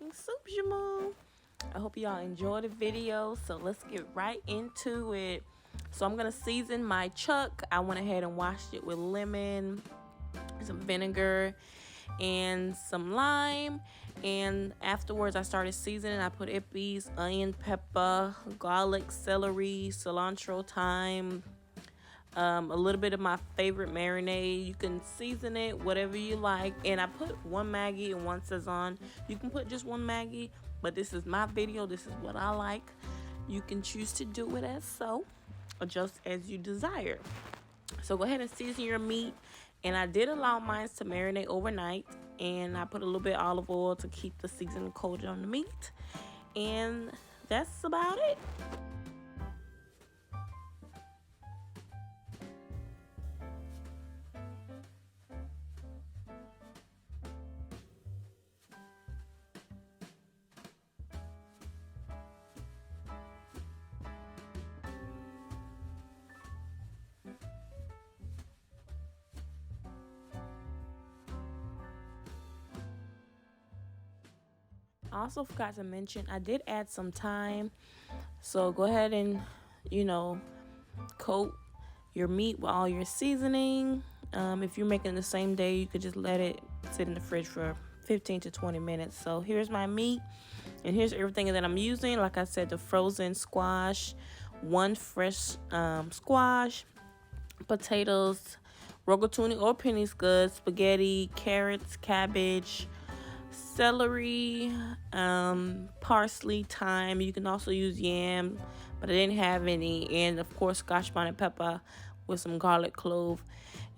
cooking soup, Joumou. I hope y'all enjoy the video, so let's get right into it. So I'm gonna season my chuck. I went ahead and washed it with lemon, some vinegar, and some lime. And afterwards I started seasoning. I put epis, onion, pepper, garlic, celery, cilantro, thyme, a little bit of my favorite marinade. You can season it whatever you like. And I put one Maggie and one Sazon. You can put just one Maggie, but this is my video. This is what I like. You can choose to do it as so, or just as you desire. So go ahead and season your meat. And I did allow mine to marinate overnight. And I put a little bit of olive oil to keep the seasoning coated on the meat. And that's about it. I also forgot to mention I did add some thyme, so go ahead and coat your meat with all your seasoning. If you're making the same day, you could just let it sit in the fridge for 15 to 20 minutes. So here's my meat, and here's everything that I'm using. Like I said, the frozen squash, one fresh squash, potatoes, rigatoni or Penne is good, spaghetti, carrots, cabbage, celery, parsley, thyme. You can also use yams, but I didn't have any. And of course, Scotch bonnet pepper with some garlic clove.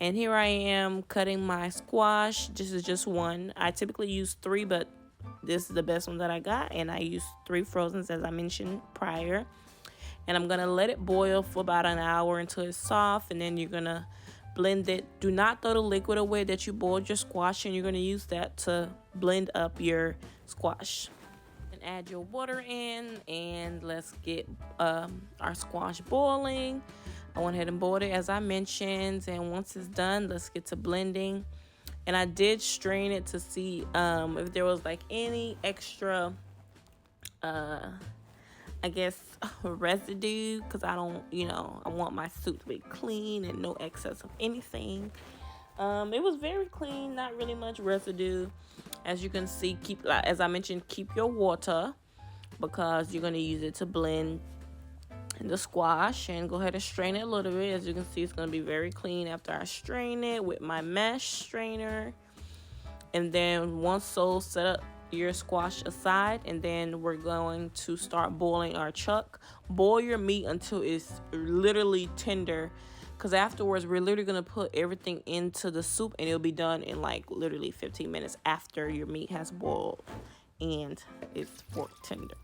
And here I am cutting my squash. This is just one. I typically use 3, but this is the best one that I got. And I used 3 frozens, as I mentioned prior. And I'm going to let it boil for about an hour until it's soft. And then you're going to blend it. Do not throw the liquid away that you boiled your squash, and you're going to use that to blend up your squash. And add your water in, and let's get our squash boiling. I went ahead and boiled it as I mentioned, and once it's done, let's get to blending. And I did strain it to see if there was like any extra I guess residue, because I don't, I want my soup to be clean and no excess of anything. It was very clean, not really much residue. As you can see, as I mentioned, keep your water, because you're going to use it to blend the squash. And go ahead and strain it a little bit. As you can see, it's going to be very clean after I strain it with my mesh strainer. And then once so, set up your squash aside, and then we're going to start boiling our chuck. Boil your meat until it's literally tender, because afterwards we're literally going to put everything into the soup, and it'll be done in like literally 15 minutes after your meat has boiled and it's fork tender.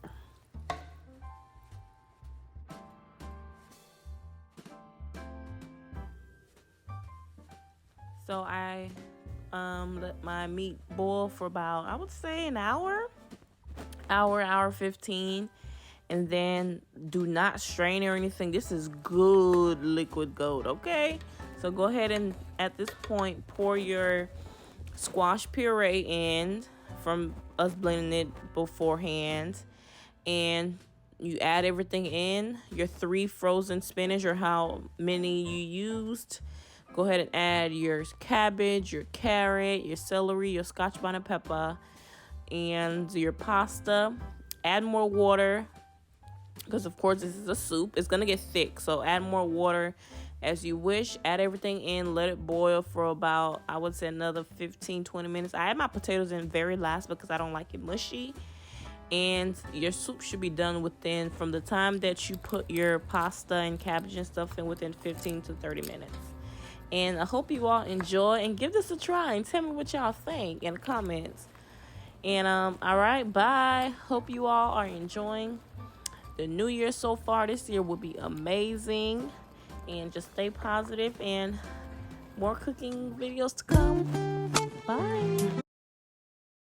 So I let my meat boil for about, I would say, an hour 15, and then do not strain or anything. This is good liquid gold, okay? So go ahead and at this point pour your squash puree in from us blending it beforehand, and you add everything in, your 3 frozen spinach or how many you used. Go ahead and add your cabbage, your carrot, your celery, your Scotch bonnet pepper, and your pasta. Add more water, because of course this is a soup. It's going to get thick, so add more water as you wish. Add everything in, let it boil for about, I would say, another 15-20 minutes. I add my potatoes in very last because I don't like it mushy. And your soup should be done within, from the time that you put your pasta and cabbage and stuff in, within 15 to 30 minutes. And I hope you all enjoy, and give this a try and tell me what y'all think in the comments. And all right, bye. Hope you all are enjoying the new year so far. This year will be amazing, and just stay positive, and more cooking videos to come. Bye.